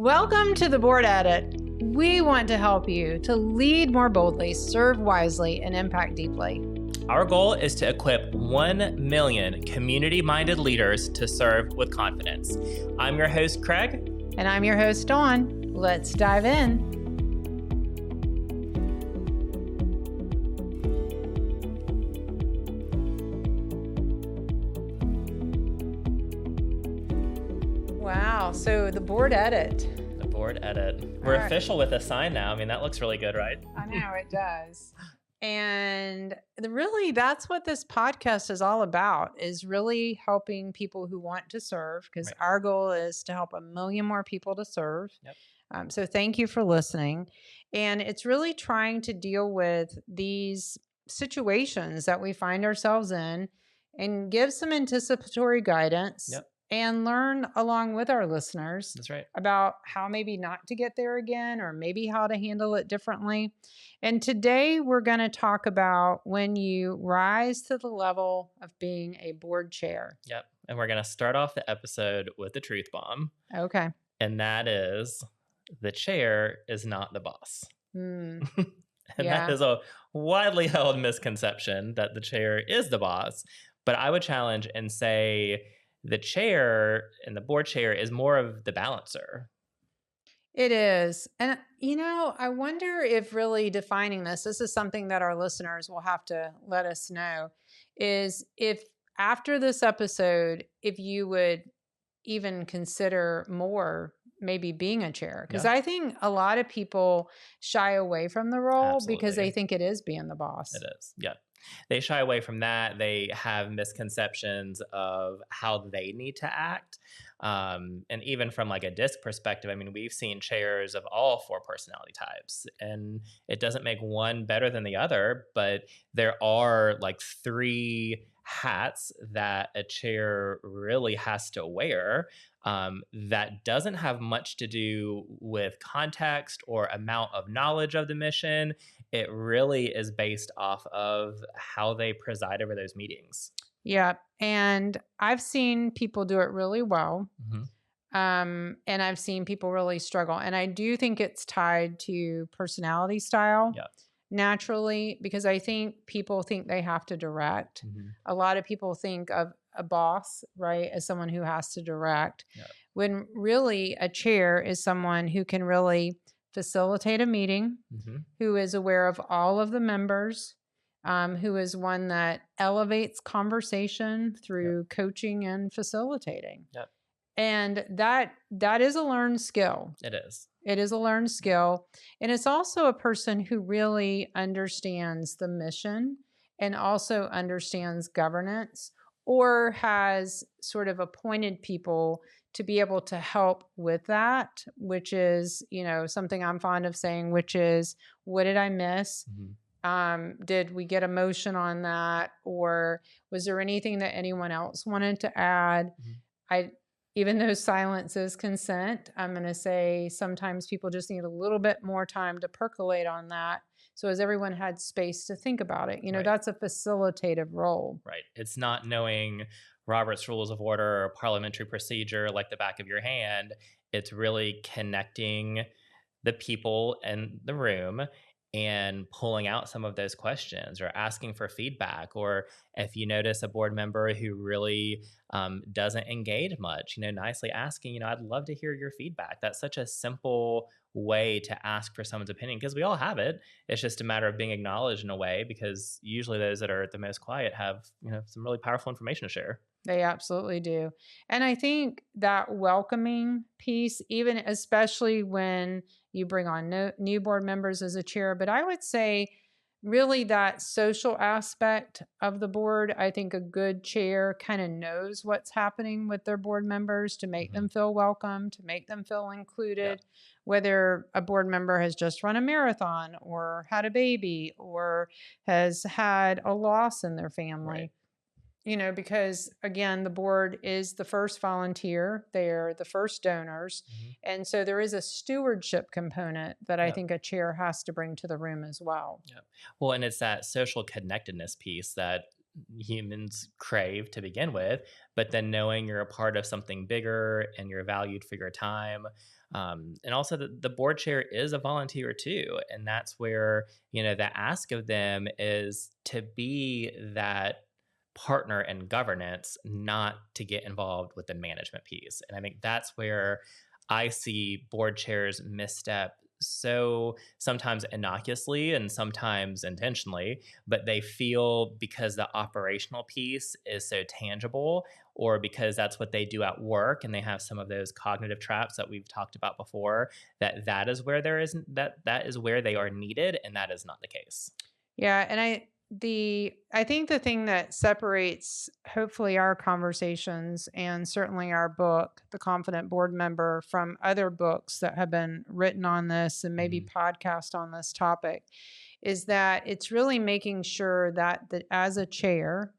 Welcome to the Board Edit. We want to help you to lead more boldly, serve wisely, and impact deeply. Our goal is to equip 1 million community-minded leaders to serve with confidence. I'm your host, Craig. And I'm your host, Dawn. Let's dive in. Wow, so the Board Edit. The Board Edit. We're official with a sign now. I mean, that looks really good, right? I know, it does. And really, that's what this podcast is all about, is really helping people who want to serve, because our goal is to help 1 million more people to serve. Yep. So thank you for listening. And it's really trying to deal with these situations that we find ourselves in and give some anticipatory guidance. Yep. And learn along with our listeners. That's right. About how maybe not to get there again, or maybe how to handle it differently. And today we're going to talk about when you rise to the level of being a board chair. Yep. And we're going to start off the episode with the truth bomb. Okay. And that is, the chair is not the boss. And that is a widely held misconception, that the chair is the boss. But I would challenge and say, the chair and the board chair is more of the balancer. It is. And, I wonder if really defining this is something that our listeners will have to let us know, is if after this episode, if you would even consider more maybe being a chair. Because I think a lot of people shy away from the role because they think it is being the boss. It is. Yeah. They shy away from that. They have misconceptions of how they need to act. And even from like a DISC perspective, I mean, we've seen chairs of all 4 personality types, and it doesn't make one better than the other, but there are like 3 hats that a chair really has to wear. That doesn't have much to do with context or amount of knowledge of the mission. It really is based off of how they preside over those meetings. Yeah. And I've seen people do it really well. Mm-hmm. And I've seen people really struggle. And I do think it's tied to personality style. Yeah. Naturally, because I think people think they have to direct. Mm-hmm. A lot of people think of a boss, right, as someone who has to direct, when really a chair is someone who can really facilitate a meeting, who is aware of all of the members, who is one that elevates conversation through coaching and facilitating. Yep. And that is a learned skill. It is. It is a learned skill. And it's also a person who really understands the mission and also understands governance, or has sort of appointed people to be able to help with that, which is, something I'm fond of saying, which is, what did I miss? Mm-hmm. Did we get a motion on that? Or was there anything that anyone else wanted to add? Mm-hmm. Even though silence is consent, I'm going to say sometimes people just need a little bit more time to percolate on that. So as everyone had space to think about it, that's a facilitative role. Right. It's not knowing Robert's Rules of Order or parliamentary procedure like the back of your hand. It's really connecting the people in the room and pulling out some of those questions, or asking for feedback. Or if you notice a board member who really doesn't engage much, nicely asking, I'd love to hear your feedback. That's such a simple way to ask for someone's opinion, because we all have it. It's just a matter of being acknowledged in a way, because usually those that are the most quiet have, some really powerful information to share. They absolutely do. And I think that welcoming piece, even especially when you bring on new board members as a chair, but I would say really that social aspect of the board, I think a good chair kind of knows what's happening with their board members to make them feel welcome, to make them feel included, whether a board member has just run a marathon or had a baby or has had a loss in their family. Right. Because again, the board is the first volunteer, they're the first donors. Mm-hmm. And so there is a stewardship component that I think a chair has to bring to the room as well. Yep. Well, and it's that social connectedness piece that humans crave to begin with, but then knowing you're a part of something bigger and you're valued for your time. And also, the board chair is a volunteer too. And that's where, the ask of them is to be that partner in governance, not to get involved with the management piece. And I think that's where I see board chairs misstep so sometimes innocuously and sometimes intentionally, but they feel because the operational piece is so tangible, or because that's what they do at work and they have some of those cognitive traps that we've talked about before, that is where there is that is where they are needed, and that is not the case. Yeah, and I think the thing that separates hopefully our conversations and certainly our book, The Confident Board Member, from other books that have been written on this and maybe Mhm. podcast on this topic is that it's really making sure that as a chair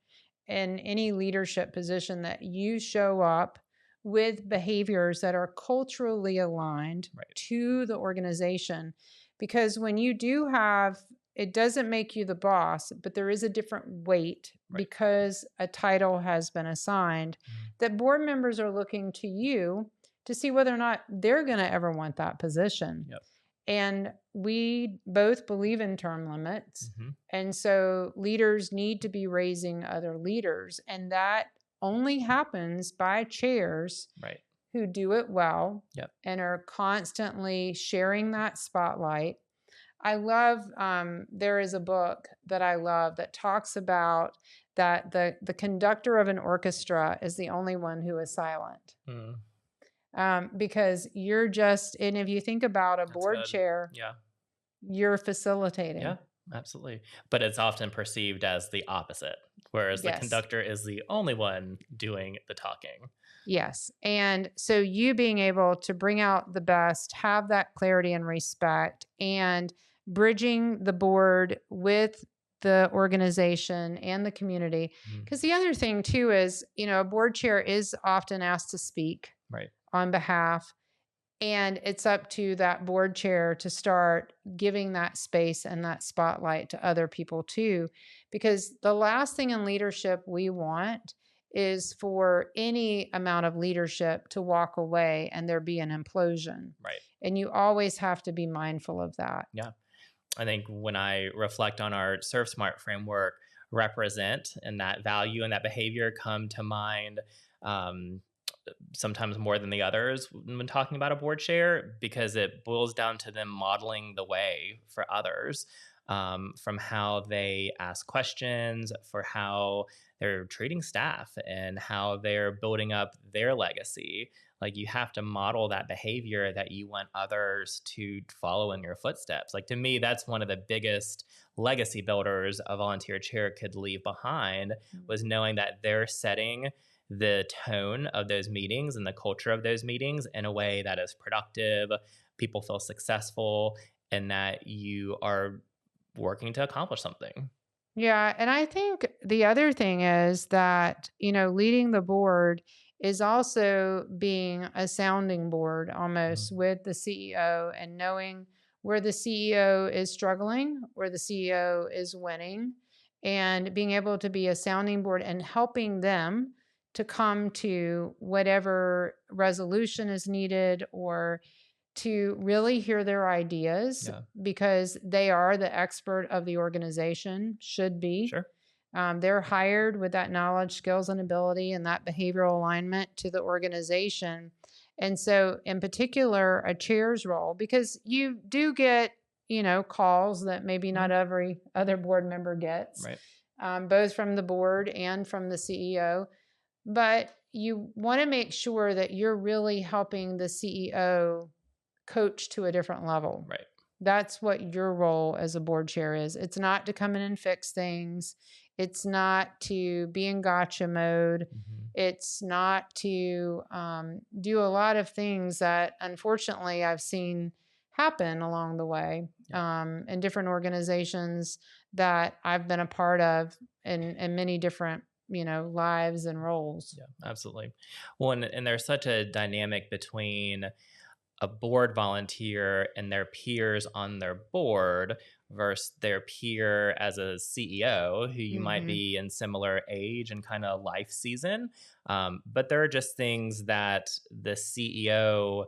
in any leadership position that you show up with behaviors that are culturally aligned Right. to the organization, because when you do have, it doesn't make you the boss, but there is a different weight Right. because a title has been assigned, Mhm. that board members are looking to you to see whether or not they're going to ever want that position. Yep. And we both believe in term limits. Mhm. And so leaders need to be raising other leaders. And that only happens by chairs Right. who do it well Yep. and are constantly sharing that spotlight. I love, there is a book that I love that talks about that the conductor of an orchestra is the only one who is silent. Mm. Because you're just, and if you think about a That's board good. chair, Yeah. you're facilitating. Yeah, absolutely. But it's often perceived as the opposite, whereas the Yes. conductor is the only one doing the talking. Yes. And so you being able to bring out the best, have that clarity and respect, and bridging the board with the organization and the community. Mhm. Because the other thing, too, is, a board chair is often asked to speak Right. on behalf. And it's up to that board chair to start giving that space and that spotlight to other people too. Because the last thing in leadership we want is for any amount of leadership to walk away and there be an implosion. Right. And you always have to be mindful of that. Yeah. I think when I reflect on our Serve Smart framework, represent and that value and that behavior come to mind, um, sometimes more than the others when talking about a board chair, because it boils down to them modeling the way for others, from how they ask questions, for how they're treating staff, and how they're building up their legacy. Like, you have to model that behavior that you want others to follow in your footsteps. Like, to me, that's one of the biggest legacy builders a volunteer chair could leave behind, Mm. was knowing that they're setting the tone of those meetings and the culture of those meetings in a way that is productive, people feel successful, and that you are working to accomplish something. Yeah, and I think the other thing is that, leading the board is also being a sounding board almost Mhm. with the CEO and knowing where the CEO is struggling, where the CEO is winning, and being able to be a sounding board and helping them to come to whatever resolution is needed, or to really hear their ideas Yeah, because they are the expert of the organization, should be. sure. They're hired with that knowledge, skills, and ability and that behavioral alignment to the organization. And so, in particular, a chair's role, because you do get, calls that maybe not Mhm. every other board member gets, Right. both from the board and from the CEO. But you want to make sure that you're really helping the CEO coach to a different level. Right. That's what your role as a board chair is. It's not to come in and fix things. It's not to be in gotcha mode. Mhm. It's not to do a lot of things that unfortunately I've seen happen along the way Yeah. in different organizations that I've been a part of in many different, lives and roles. Yeah, absolutely. Well, and there's such a dynamic between a board volunteer and their peers on their board versus their peer as a CEO, who you might Hmm. be in similar age and kind of life season. But there are just things that the CEO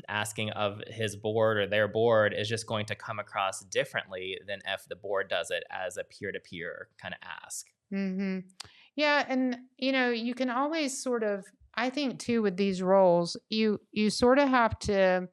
asking of his board or their board is just going to come across differently than if the board does it as a peer-to-peer kind of ask. Hmm. Yeah, and you can always sort of, I think too, with these roles, you sort of have to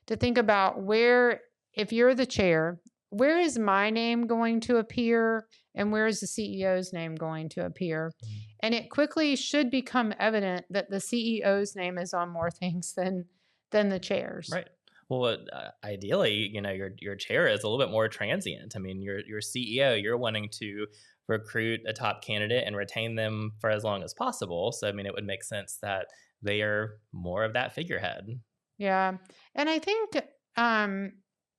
think about where, if you're the chair, where is my name going to appear and where is the CEO's name going to appear? Mhm. And it quickly should become evident that the CEO's name is on more things than the chairs. Right. Well, ideally, your chair is a little bit more transient. I mean, your CEO, you're wanting to recruit a top candidate and retain them for as long as possible. So, I mean, it would make sense that they are more of that figurehead. Yeah. And I think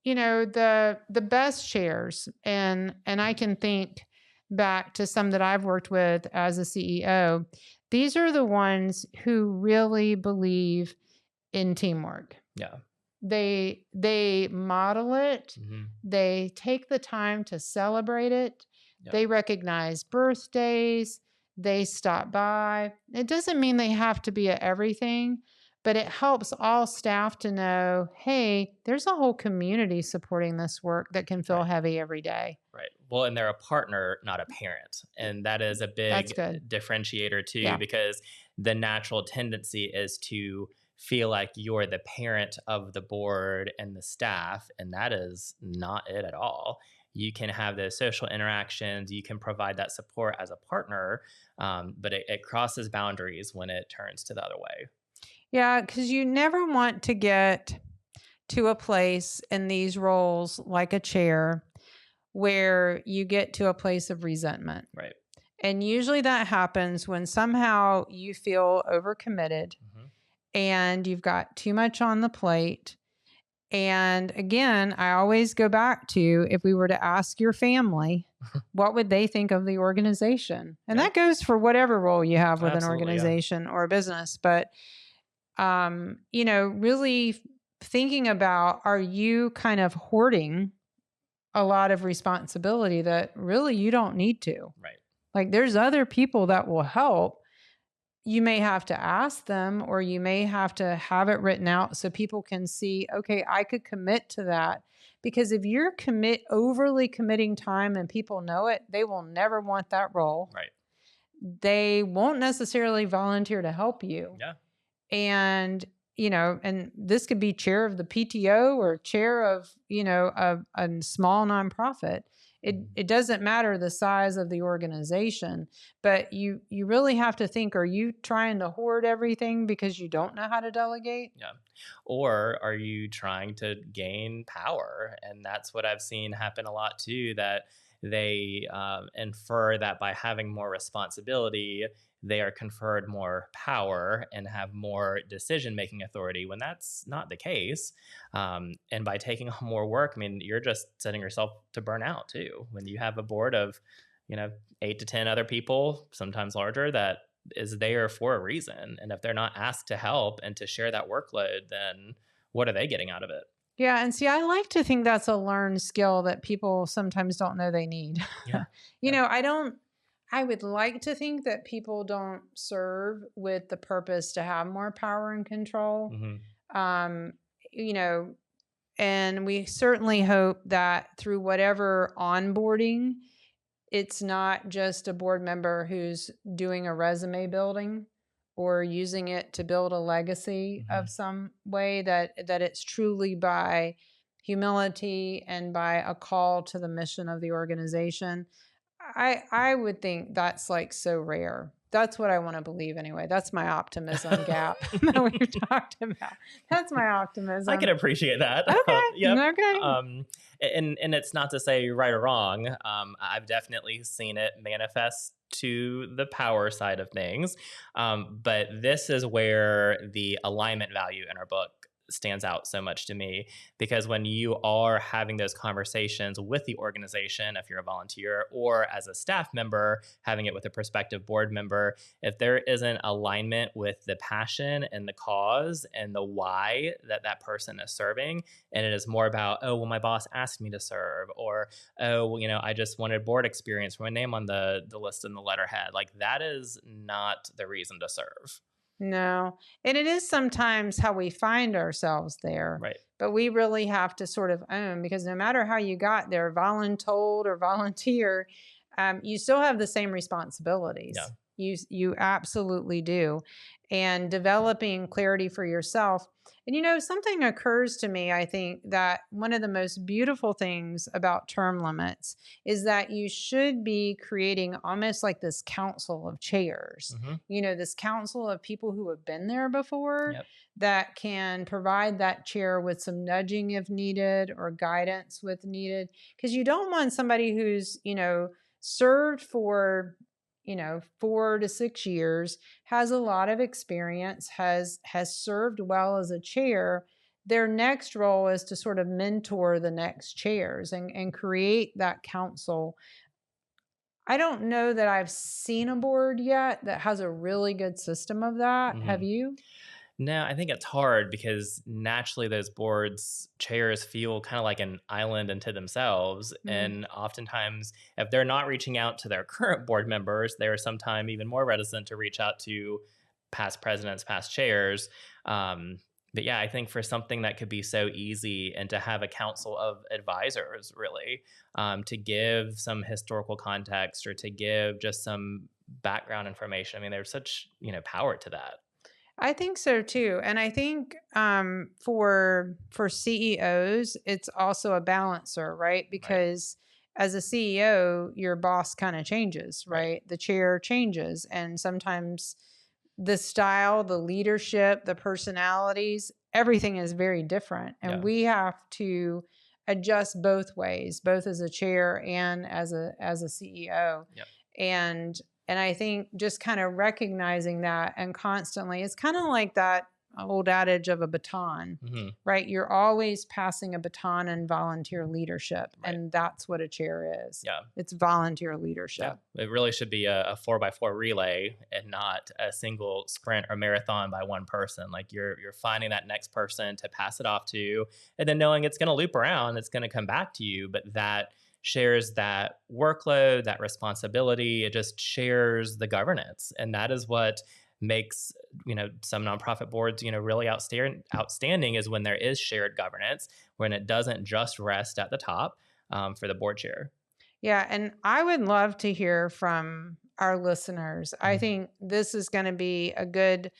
the best chairs, and I can think back to some that I've worked with as a CEO, these are the ones who really believe in teamwork. Yeah. They model it. Hmm. They take the time to celebrate it. Yep. They recognize birthdays. They stop by. It doesn't mean they have to be at everything, but it helps all staff to know, hey, there's a whole community supporting this work that can feel Right. heavy every day. Right. Well, and they're a partner, not a parent. And that is a That's big good. differentiator too, Yeah. because the natural tendency is to feel like you're the parent of the board and the staff. And that is not it at all. You can have those social interactions, you can provide that support as a partner, but it crosses boundaries when it turns to the other way. Yeah, because you never want to get to a place in these roles like a chair where you get to a place of resentment. Right. And usually that happens when somehow you feel overcommitted Hmm. and you've got too much on the plate. And again, I always go back to, if we were to ask your family, what would they think of the organization? And Yeah. that goes for whatever role you have with an Absolutely. Yeah. organization or a business. But, really thinking about, are you kind of hoarding a lot of responsibility that really you don't need to? Right. Like, there's other people that will help. You may have to ask them, or you may have to have it written out so people can see, okay, I could commit to that. Because if you're overly committing time and people know it, they will never want that role. Right. They won't necessarily volunteer to help you. Yeah. And and this could be chair of the PTO or chair of a small nonprofit. It doesn't matter the size of the organization, but you really have to think, are you trying to hoard everything because you don't know how to delegate? Yeah. Or are you trying to gain power? And that's what I've seen happen a lot too, that they infer that by having more responsibility, they are conferred more power and have more decision making authority when that's not the case. And by taking on more work, I mean, you're just setting yourself to burn out too. When you have a board of, you know, 8 to 10 other people, sometimes larger, that is there for a reason. And if they're not asked to help and to share that workload, then what are they getting out of it? Yeah, and see, I like to think that's a learned skill that people sometimes don't know they need. Yeah. Yeah. I don't, I would like to think that people don't serve with the purpose to have more power and control. Hmm. Um, you know, and we certainly hope that through whatever onboarding, it's not just a board member who's doing a resume building or using it to build a legacy Hmm. of some way, that it's truly by humility and by a call to the mission of the organization. I would think that's like so rare. That's what I want to believe anyway. That's my optimism gap that we've talked about. That's my I can optimism. appreciate that. Yep. Okay. Okay. And it's not to say right or wrong. I've definitely seen it manifest to the power side of things. But this is where the alignment value in our book stands out so much to me, because when you are having those conversations with the organization, if you're a volunteer or as a staff member having it with a prospective board member, if there isn't alignment with the passion and the cause and the why that that person is serving, and it is more about, oh well, my boss asked me to serve, or oh well, I just wanted board experience for my name on the list in the letterhead, like that is not the reason to serve. No. And it is sometimes how we find ourselves there, Right. but we really have to sort of own because no matter how you got there, voluntold or volunteer, you still have the same Yeah. responsibilities. You absolutely do. And developing clarity for yourself. And something occurs to me, I think that one of the most beautiful things about term limits is that you should be creating almost like this council of chairs, Hmm. this council of people who have been there before Yep. that can provide that chair with some nudging if needed or guidance with needed. Because you don't want somebody who's, served for 4 to 6 years, has a lot of experience, has served well as a chair. Their next role is to sort of mentor the next chairs and create that council. I don't know that I've seen a board yet that has a really good system of that. Have Hmm. you? No, I think it's hard because naturally those boards chairs feel kind of like an island unto themselves. Mm. And oftentimes, if they're not reaching out to their current board members, they're sometimes even more reticent to reach out to past presidents, past chairs. Um, but yeah, I think for something that could be so easy and to have a council of advisors, really, to give some historical context or to give just some background information. I mean, there's such, power to that. I think so too, and I think for CEOs, it's also a balancer, right? Right. Because as a CEO, your boss kind of changes, Right. right? The chair changes, and sometimes the style, the leadership, the personalities, everything is very different, and Yeah. we have to adjust both ways, both as a chair and as a CEO, Yep. and and I think just kind of recognizing that and constantly, it's kind of like that old adage of a baton, Mhm. right? You're always passing a baton in volunteer leadership. Right. And that's what a chair is. Yeah. It's volunteer Yeah. leadership. It really should be a 4x4 relay and not a single sprint or marathon by one person. Like you're finding that next person to pass it off to, and then knowing it's going to loop around, it's going to come back to you, but that shares that workload, that responsibility. It just shares the governance, and that is what makes some nonprofit boards really outstanding is when there is shared governance, when it doesn't just rest at the top for the board chair. Yeah, and I would love to hear from our listeners. I Mhm. think this is going to be a good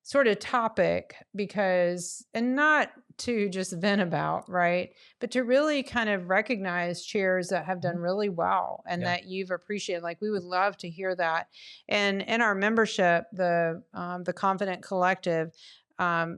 sort of topic because, and not to just vent about, right? But to really kind of recognize chairs that have done Mhm. really well and Yeah. that you've appreciated. Like we would love to hear that. And in our membership, the Confident Collective,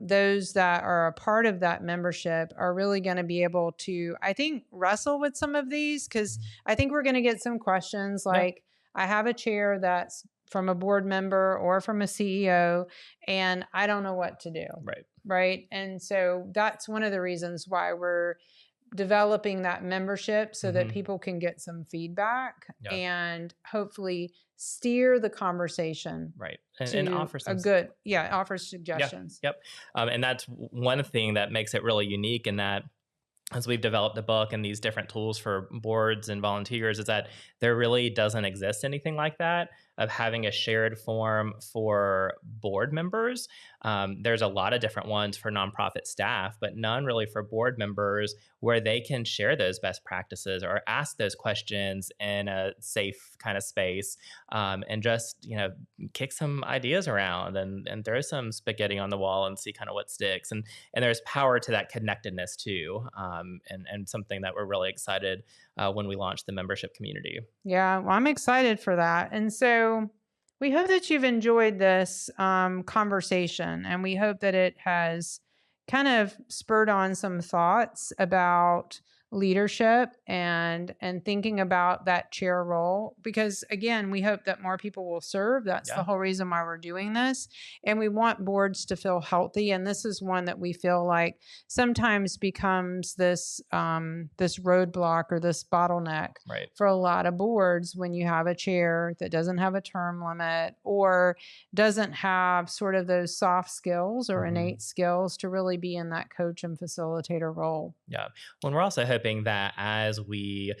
those that are a part of that membership are really going to be able to, I think, wrestle with some of these because Mhm. I think we're going to get some questions Yeah. like, I have a chair that's from a board member or from a CEO, and I don't know what to do. Right. Right. And so that's one of the reasons why we're developing that membership so that Mhm. people can get some feedback Yeah. and hopefully steer the conversation Right. And to offer a some. good, yeah, offer Yeah. suggestions. Yep. And that's one thing that makes it really unique in that as we've developed the book and these different tools for boards and volunteers is that there really doesn't exist anything like that of having a shared form for board members. There's a lot of different ones for nonprofit staff, but none really for board members where they can share those best practices or ask those questions in a safe kind of space, and just kick some ideas around and throw some spaghetti on the wall and see kind of what sticks. And there's power to that connectedness too, and something that we're really excited when we launch the membership community. Yeah, well, I'm excited for that. And so we hope that you've enjoyed this conversation, and we hope that it has kind of spurred on some thoughts about leadership and thinking about that chair role because again we hope that more people will serve. That's the Yeah. whole reason why we're doing this, and we want boards to feel healthy, and this is one that we feel like sometimes becomes this roadblock or this bottleneck Right. for a lot of boards when you have a chair that doesn't have a term limit or doesn't have sort of those soft skills or Hmm. innate skills to really be in that coach and facilitator role. Yeah. Well, and we're also hoping hoping that as we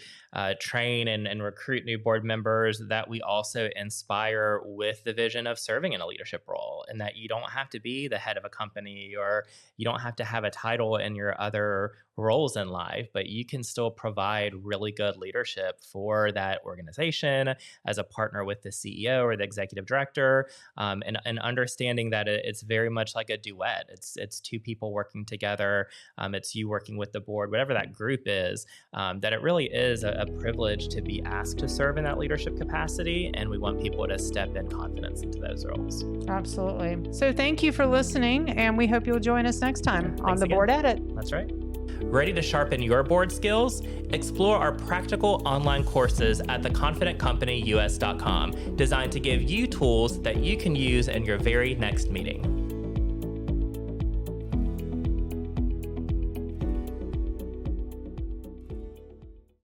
train and recruit new board members, that we also inspire with the vision of serving in a leadership role, and that you don't have to be the head of a company, or you don't have to have a title in your other roles in life, but you can still provide really good leadership for that organization as a partner with the CEO or the executive director, and understanding that it's very much like a duet. It's two people working together. It's you working with the board, whatever that group is. That it really is a privilege to be asked to serve in that leadership capacity, and we want people to step in confidence into those roles. Absolutely. So thank you for listening, and we hope you'll join us next time on the again. Board Edit. That's right. Ready to sharpen your board skills? Explore our practical online courses at theconfidentcompanyus.com, designed to give you tools that you can use in your very next meeting.